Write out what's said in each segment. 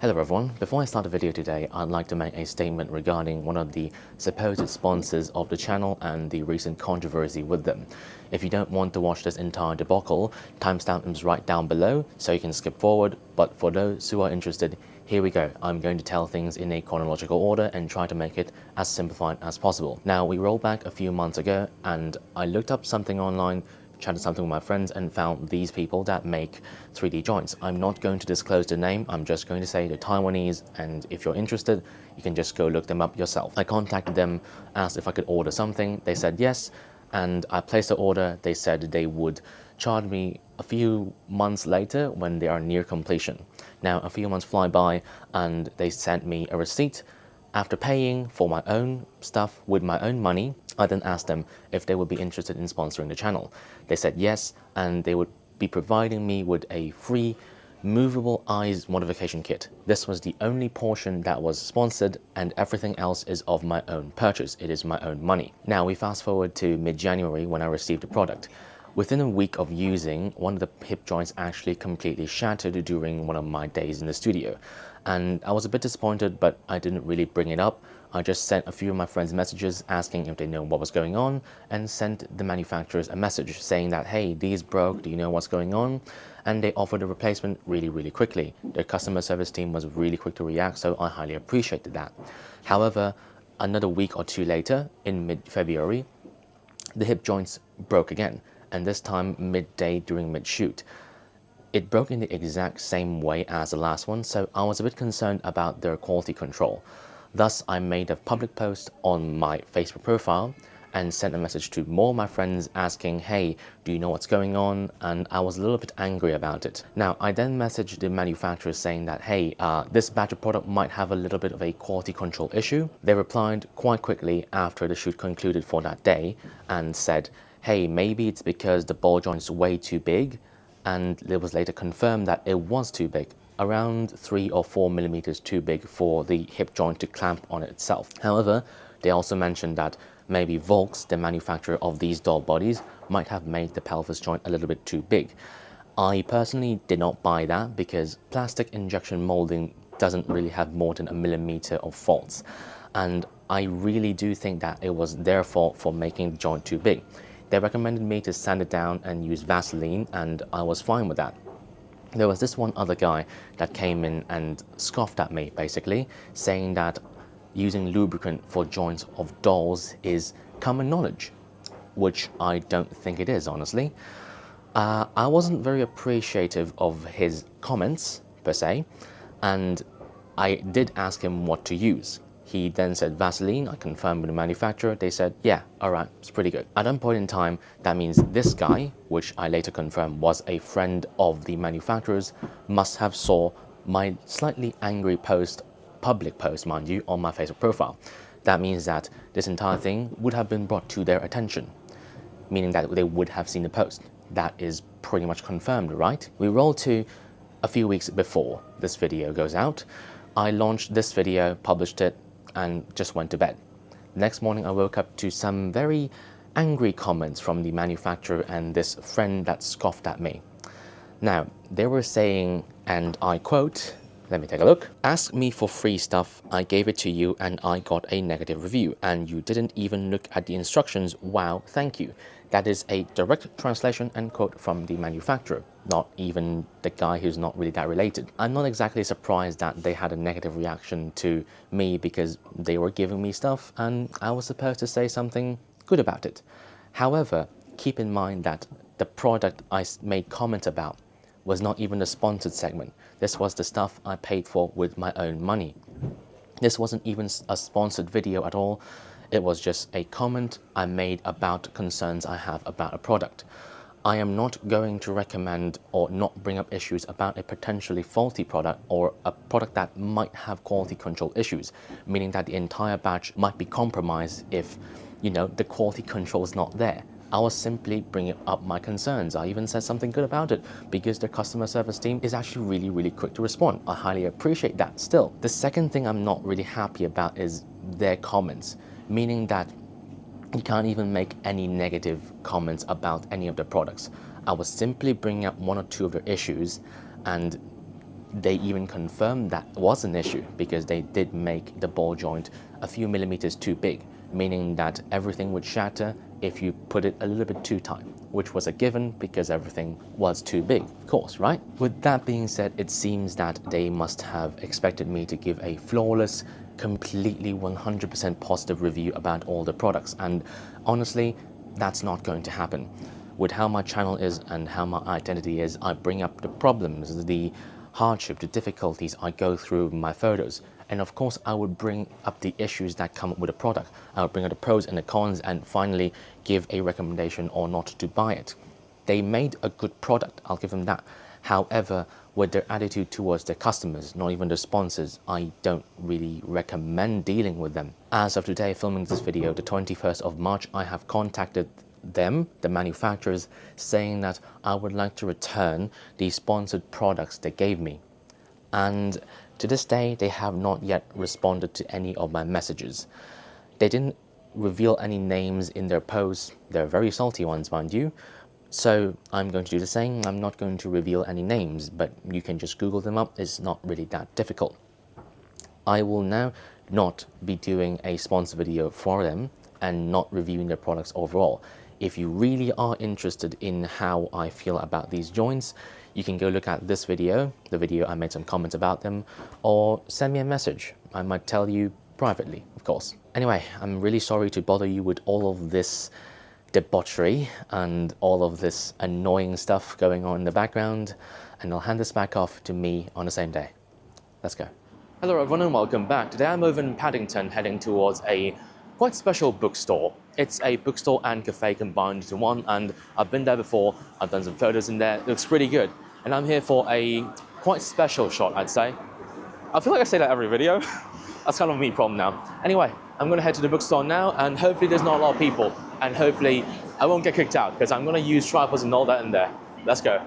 Hello everyone, before I start the video today, I'd like to make a statement regarding one of the supposed sponsors of the channel and the recent controversy with them. If you don't want to watch this entire debacle, timestamp is right down below so you can skip forward, but for those who are interested, here we go. I'm going to tell things in a chronological order and try to make it as simplified as possible. Now, we roll back a few months ago and I looked up something online, chatted something with my friends and found these people that make 3D joints. I'm not going to disclose the name, I'm just going to say the Taiwanese, and if you're interested, you can just go look them up yourself. I contacted them, asked if I could order something, they said yes, and I placed the order. They said they would charge me a few months later when they are near completion. Now, a few months fly by and they sent me a receipt. After paying for my own stuff with my own money, I then asked them if they would be interested in sponsoring the channel. They said yes, and they would be providing me with a free movable eyes modification kit. This was the only portion that was sponsored, and everything else is of my own purchase. It is my own money. Now we fast forward to mid-January when I received the product. Within a week of using, one of the hip joints actually completely shattered during one of my days in the studio. And I was a bit disappointed, but I didn't really bring it up. I just sent a few of my friends messages asking if they know what was going on, and sent the manufacturers a message saying that, hey, these broke, do you know what's going on? And they offered a replacement really quickly. Their customer service team was really quick to react, so I highly appreciated that. However, another week or two later, in mid-February, the hip joints broke again, and this time midday during mid-shoot. It broke in the exact same way as the last one, so I was a bit concerned about their quality control. Thus, I made a public post on my Facebook profile and sent a message to more of my friends asking, hey, do you know what's going on? And I was a little bit angry about it. Now, I then messaged the manufacturer saying that, hey, this batch of product might have a little bit of a quality control issue. They replied quite quickly after the shoot concluded for that day and said, hey, maybe it's because the ball joint's way too big, and it was later confirmed that it was too big, around 3 or 4 millimeters too big for the hip joint to clamp on itself. However, they also mentioned that maybe Volks, the manufacturer of these doll bodies, might have made the pelvis joint a little bit too big. I personally did not buy that because plastic injection molding doesn't really have more than a millimeter of faults, and I really do think that it was their fault for making the joint too big. They recommended me to sand it down and use Vaseline, and I was fine with that. There was this one other guy that came in and scoffed at me, basically, saying that using lubricant for joints of dolls is common knowledge, which I don't think it is, honestly. I wasn't very appreciative of his comments, per se, and I did ask him what to use. He then said Vaseline. I confirmed with the manufacturer. They said, yeah, all right, it's pretty good. At that point in time, that means this guy, which I later confirmed was a friend of the manufacturers, must have saw my slightly angry post, public post, mind you, on my Facebook profile. That means that this entire thing would have been brought to their attention, meaning that they would have seen the post. That is pretty much confirmed, right? We roll to a few weeks before this video goes out. I launched this video, published it, and just went to bed. The next morning I woke up to some very angry comments from the manufacturer and this friend that scoffed at me. Now, they were saying, and I quote, let me take a look. Ask me for free stuff, I gave it to you and I got a negative review, and you didn't even look at the instructions. Wow, thank you. That is a direct translation and quote from the manufacturer, not even the guy who's not really that related. I'm not exactly surprised that they had a negative reaction to me because they were giving me stuff and I was supposed to say something good about it. However, keep in mind that the product I made comment about was not even the sponsored segment. This was the stuff I paid for with my own money. This wasn't even a sponsored video at all. It was just a comment I made about concerns I have about a product. I am not going to recommend or not bring up issues about a potentially faulty product or a product that might have quality control issues, meaning that the entire batch might be compromised if, you know, the quality control is not there. I was simply bringing up my concerns. I even said something good about it because their customer service team is actually really quick to respond. I highly appreciate that still. The second thing I'm not really happy about is their comments, meaning that you can't even make any negative comments about any of the products. I was simply bringing up one or two of their issues, and they even confirmed that was an issue because they did make the ball joint a few millimeters too big, meaning that everything would shatter if you put it a little bit too tight, which was a given because everything was too big, of course, right? With that being said, it seems that they must have expected me to give a flawless, completely 100% positive review about all the products, and honestly, that's not going to happen. With how my channel is and how my identity is, I bring up the problems, the hardship, the difficulties I go through with my photos. And of course, I would bring up the issues that come with a product. I would bring up the pros and the cons and finally give a recommendation or not to buy it. They made a good product, I'll give them that. However, with their attitude towards their customers, not even the sponsors, I don't really recommend dealing with them. As of today, filming this video, the 21st of March, I have contacted them, the manufacturers, saying that I would like to return the sponsored products they gave me. And to this day, they have not yet responded to any of my messages. They didn't reveal any names in their posts. They're very salty ones, mind you. So I'm going to do the same. I'm not going to reveal any names, but you can just Google them up. It's not really that difficult. I will now not be doing a sponsor video for them and not reviewing their products overall. If you really are interested in how I feel about these joints, you can go look at this video, the video I made some comments about them, or send me a message. I might tell you privately, of course. Anyway, I'm really sorry to bother you with all of this debauchery and all of this annoying stuff going on in the background, and I'll hand this back off to me on the same day. Let's go. Hello everyone and welcome back. Today I'm over in Paddington heading towards a quite special bookstore. It's a bookstore and cafe combined into one, and I've been there before. I've done some photos in there. It looks pretty good. And I'm here for a quite special shot, I'd say. I feel like I say that every video. That's kind of a me problem now. Anyway, I'm gonna head to the bookstore now, and hopefully there's not a lot of people, and hopefully I won't get kicked out because I'm gonna use tripods and all that in there. Let's go.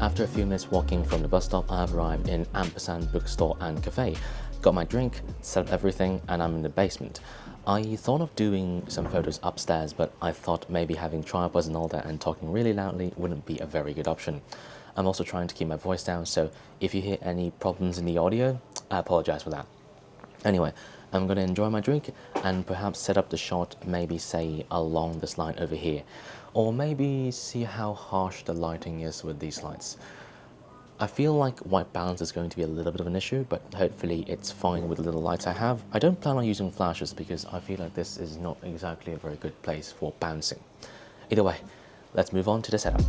After a few minutes walking from the bus stop, I have arrived in Ampersand Bookstore and Cafe. Got my drink, set up everything, and I'm in the basement. I thought of doing some photos upstairs, but I thought maybe having tripods and all that and talking really loudly wouldn't be a very good option. I'm also trying to keep my voice down, so if you hear any problems in the audio, I apologize for that. Anyway, I'm going to enjoy my drink and perhaps set up the shot, maybe say along this line over here, or maybe see how harsh the lighting is with these lights. I feel like white balance is going to be a little bit of an issue, but hopefully it's fine with the little lights I have. I don't plan on using flashes because I feel like this is not exactly a very good place for bouncing. Either way, let's move on to the setup.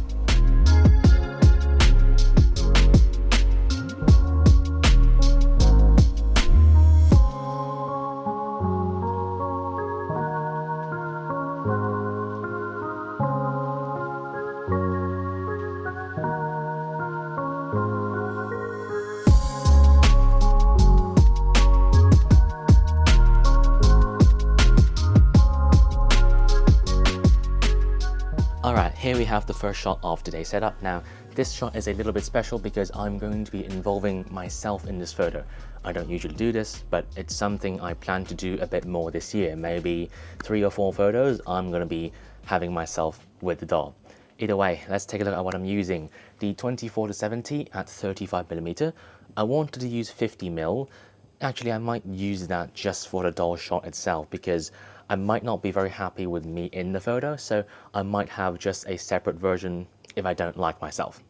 Alright, here we have the first shot of today's setup. Now, this shot is a little bit special because I'm going to be involving myself in this photo. I don't usually do this, but it's something I plan to do a bit more this year. Maybe 3 or 4 photos, I'm going to be having myself with the doll. Either way, let's take a look at what I'm using. The 24-70 at 35mm. I wanted to use 50mm. Actually, I might use that just for the doll shot itself because I might not be very happy with me in the photo, so I might have just a separate version if I don't like myself.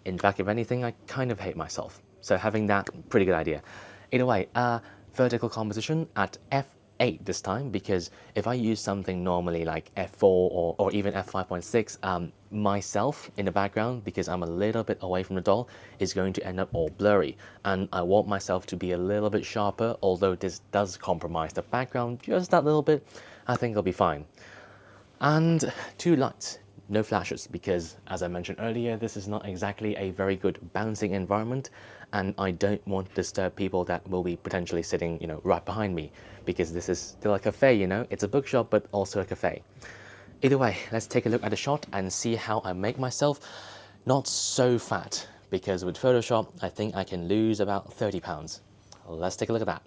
In fact, if anything, I kind of hate myself. So having that, pretty good idea. Either way, vertical composition at f8 this time, because if I use something normally like f4 or even f5.6, myself in the background, because I'm a little bit away from the doll, is going to end up all blurry. And I want myself to be a little bit sharper, although this does compromise the background just that little bit. I think it'll be fine. And 2 lights. no flashes, because as I mentioned earlier, this is not exactly a very good bouncing environment, and I don't want to disturb people that will be potentially sitting, you know, right behind me, because this is still a cafe, you know, it's a bookshop but also a cafe. Either way, let's take a look at the shot and see how I make myself not so fat, because with Photoshop I think I can lose about 30 pounds. Let's take a look at that.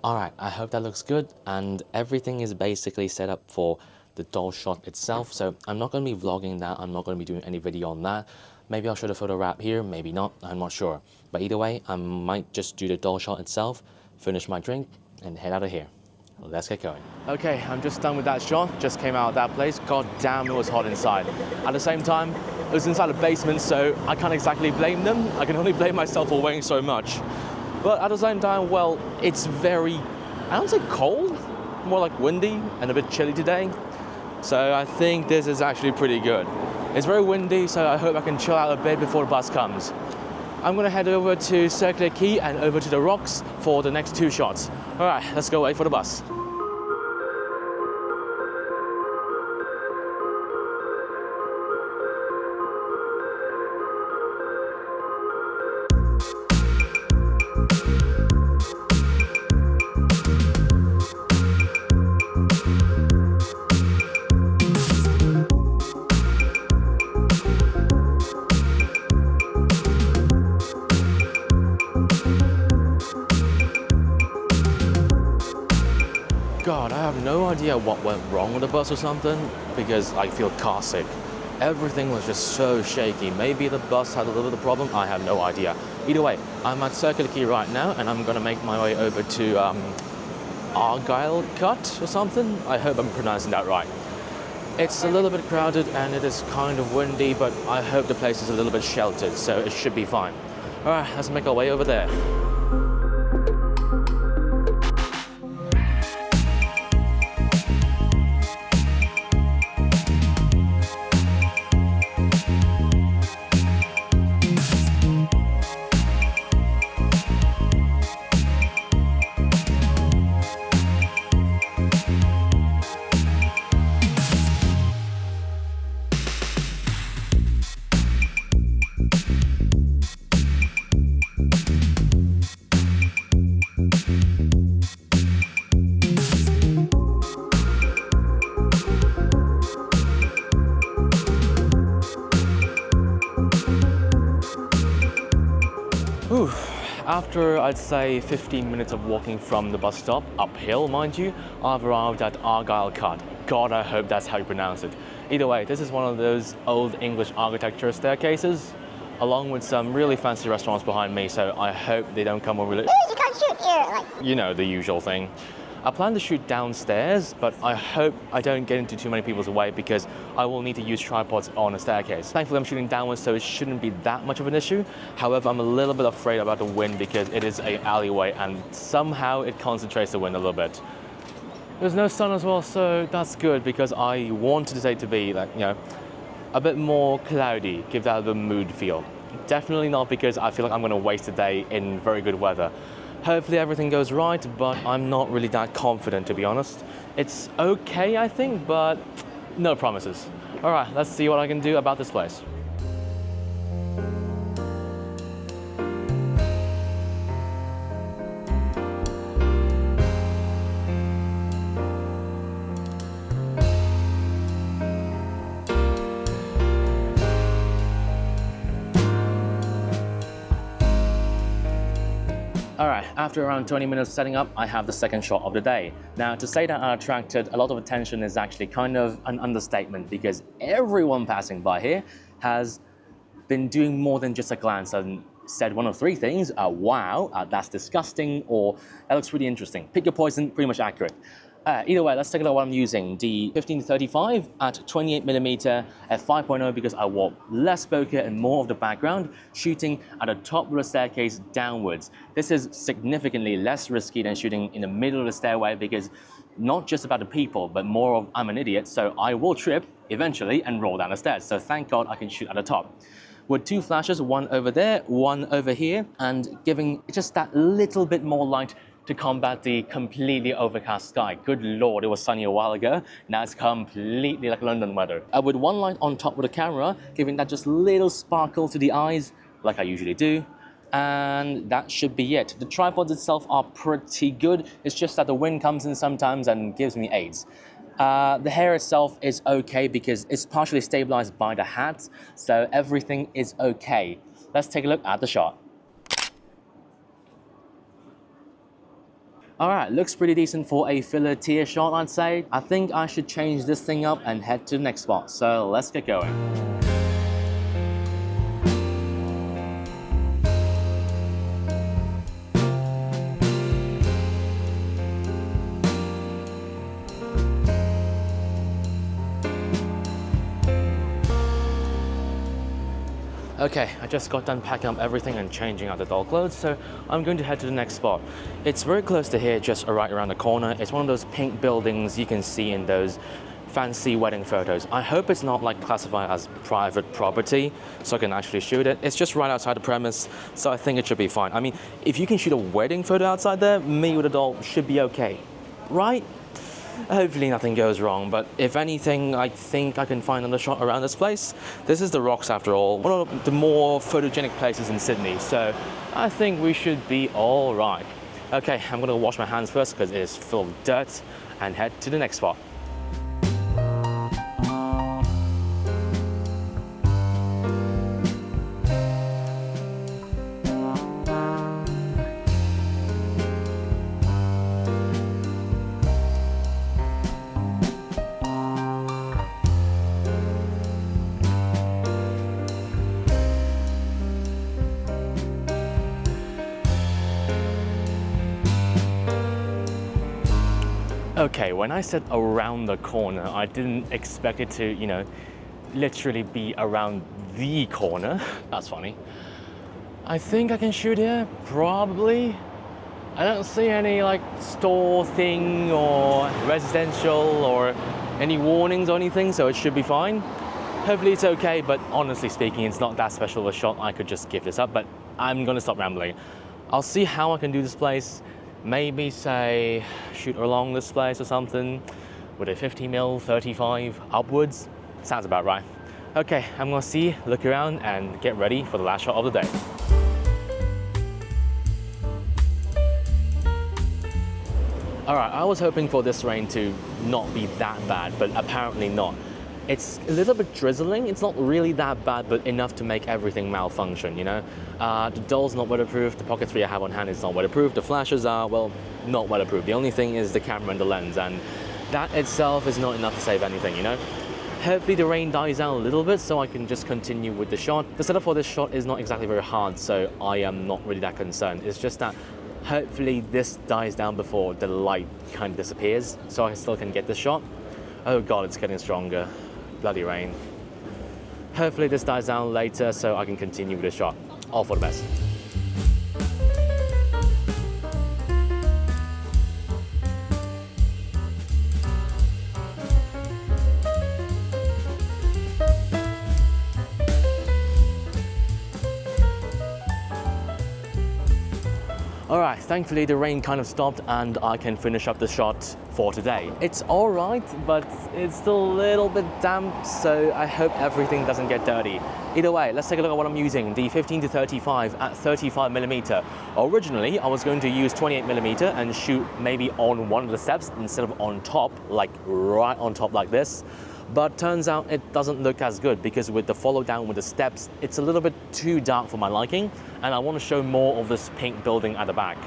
Alright, I hope that looks good, and everything is basically set up for the doll shot itself, so I'm not going to be vlogging that, I'm not going to be doing any video on that. Maybe I'll show the photo wrap here, maybe not, I'm not sure. But either way, I might just do the doll shot itself, finish my drink, and head out of here. Let's get going. Okay, I'm just done with that shot, just came out of that place. God damn, it was hot inside. At the same time, it was inside a basement, so I can't exactly blame them. I can only blame myself for weighing so much. But at the same time, well, it's very, I don't say cold, more like windy and a bit chilly today. So I think this is actually pretty good. It's very windy, so I hope I can chill out a bit before the bus comes. I'm gonna head over to Circular Quay and over to the rocks for the next 2 shots. All right, let's go wait for the bus. God, I have no idea what went wrong with the bus or something, because I feel car sick. Everything was just so shaky. Maybe the bus had a little bit of problem, I have no idea. Either way, I'm at Circular Quay right now, and I'm gonna make my way over to Argyle Cut or something. I hope I'm pronouncing that right. It's a little bit crowded and it is kind of windy, but I hope the place is a little bit sheltered, so it should be fine. All right, let's make our way over there. Whew. After, I'd say, 15 minutes of walking from the bus stop, uphill mind you, I've arrived at Argyle Cut. God, I hope that's how you pronounce it. Either way, this is one of those old English architecture staircases, along with some really fancy restaurants behind me, so I hope they don't come over. You can't shoot here, like. You know, the usual thing. I plan to shoot downstairs, but I hope I don't get into too many people's way because I will need to use tripods on a staircase. Thankfully, I'm shooting downwards, so it shouldn't be that much of an issue. However, I'm a little bit afraid about the wind because it is an alleyway and somehow it concentrates the wind a little bit. There's no sun as well, so that's good because I wanted today to be like, you know, a bit more cloudy, give that the mood feel. Definitely not because I feel like I'm going to waste a day in very good weather. Hopefully everything goes right, but I'm not really that confident, to be honest. It's okay, I think, but no promises. All right, let's see what I can do about this place. Alright, after around 20 minutes setting up, I have the second shot of the day. Now, to say that I attracted a lot of attention is actually kind of an understatement because everyone passing by here has been doing more than just a glance and said one of three things: wow, that's disgusting, or that looks really interesting. Pick your poison, pretty much accurate. Either way, let's take a look at what I'm using. The 15-35 at 28mm f5.0 because I want less bokeh and more of the background, shooting at the top of the staircase downwards. This is significantly less risky than shooting in the middle of the stairway because not just about the people, but more of I'm an idiot, so I will trip eventually and roll down the stairs. So thank God I can shoot at the top. With two flashes, one over there, one over here, and giving just that little bit more light to combat the completely overcast sky. Good lord, it was sunny a while ago. Now it's completely like London weather. With one light on top of the camera, giving that just little sparkle to the eyes, like I usually do. And that should be it. The tripods itself are pretty good. It's just that the wind comes in sometimes and gives me aids. The hair itself is okay because it's partially stabilized by the hat, so everything is okay. Let's take a look at the shot. Alright, looks pretty decent for a filler tier shot, I'd say. I think I should change this thing up and head to the next spot, so let's get going. Okay, I just got done packing up everything and changing out the doll clothes, so I'm going to head to the next spot. It's very close to here, just right around the corner. It's one of those pink buildings you can see in those fancy wedding photos. I hope it's not like classified as private property, so I can actually shoot it. It's just right outside the premise, so I think it should be fine. I mean, if you can shoot a wedding photo outside there, me with a doll should be okay, right? Hopefully nothing goes wrong, but if anything, I think I can find another shot around this place. This is the Rocks after all, one of the more photogenic places in Sydney, so I think we should be all right. Okay, I'm gonna wash my hands first because it is full of dirt and head to the next spot. Okay, when I said around the corner, I didn't expect it to, you know, literally be around the corner. That's funny. I think I can shoot here, probably. I don't see any like store thing or residential or any warnings or anything, so it should be fine. Hopefully it's okay, but honestly speaking, it's not that special of a shot. I could just give this up, but I'm gonna stop rambling. I'll see how I can do this place. Maybe say shoot along this place or something with a 50mm 35 upwards. Sounds about right. Okay, I'm gonna see, look around and get ready for the last shot of the day. Alright, I was hoping for this rain to not be that bad, but apparently not. It's a little bit drizzling. It's not really that bad, but enough to make everything malfunction, you know? The doll's not weatherproof, the Pocket 3 I have on hand is not weatherproof, the flashes are, well, not weatherproof. The only thing is the camera and the lens, and that itself is not enough to save anything, you know? Hopefully the rain dies down a little bit so I can just continue with the shot. The setup for this shot is not exactly very hard, so I am not really that concerned. It's just that hopefully this dies down before the light kind of disappears, so I still can get this shot. Oh god, it's getting stronger. Bloody rain. Hopefully this dies down later so I can continue with the shot. All for the best. Alright, thankfully the rain kind of stopped and I can finish up the shot for today. It's alright, but it's still a little bit damp, so I hope everything doesn't get dirty. Either way, let's take a look at what I'm using, the 15-35 at 35mm. Originally, I was going to use 28mm and shoot maybe on one of the steps instead of on top, like right on top like this. But turns out it doesn't look as good because with the follow down with the steps, it's a little bit too dark for my liking, and I want to show more of this pink building at the back.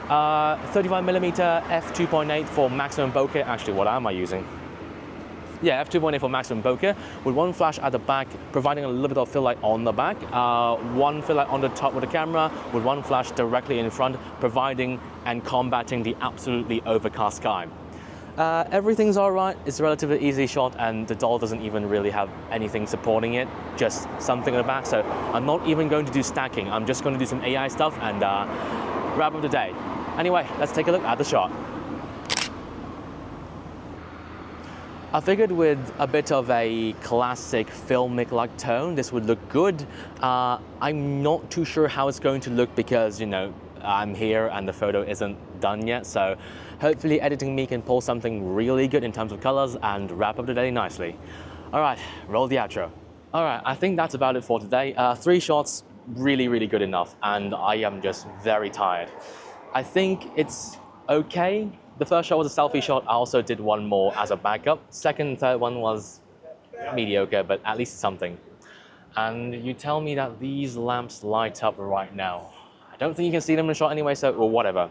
35mm F2.8 for maximum bokeh. Actually, what am I using? Yeah, F2.8 for maximum bokeh with one flash at the back, providing a little bit of fill light on the back, one fill light on the top of the camera with one flash directly in front, providing and combating the absolutely overcast sky. Everything's alright, it's a relatively easy shot and the doll doesn't even really have anything supporting it, just something in the back, so I'm not even going to do stacking, I'm just going to do some AI stuff and wrap up the day. Anyway, let's take a look at the shot. I figured with a bit of a classic filmic-like tone, this would look good. I'm not too sure how it's going to look because, you know, I'm here and the photo isn't done yet, so hopefully editing me can pull something really good in terms of colors and wrap up the day nicely. All right, roll the outro. All right, I think that's about it for today. 3 shots, really good enough, and I am just very tired. I think it's okay. The first shot was a selfie shot. I also did one more as a backup. Second and third one was mediocre, but at least something. And you tell me that these lamps light up right now. I don't think you can see them in the shot anyway, so, or whatever.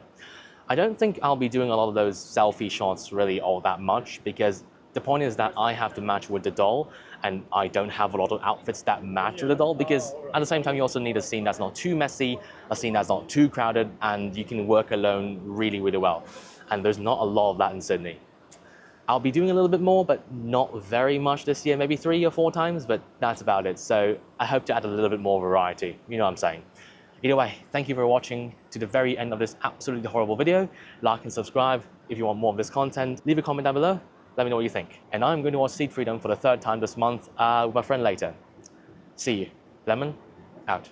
I don't think I'll be doing a lot of those selfie shots really all that much, because the point is that I have to match with the doll, and I don't have a lot of outfits that match with the doll, because at the same time you also need a scene that's not too messy, a scene that's not too crowded, and you can work alone really well. And there's not a lot of that in Sydney. I'll be doing a little bit more, but not very much this year, maybe 3 or 4 times, but that's about it. So I hope to add a little bit more variety, you know what I'm saying. Either way, thank you for watching to the very end of this absolutely horrible video. Like and subscribe if you want more of this content. Leave a comment down below, let me know what you think. And I'm going to watch Seed Freedom for the 3rd time this month with my friend later. See you. Lemon, out.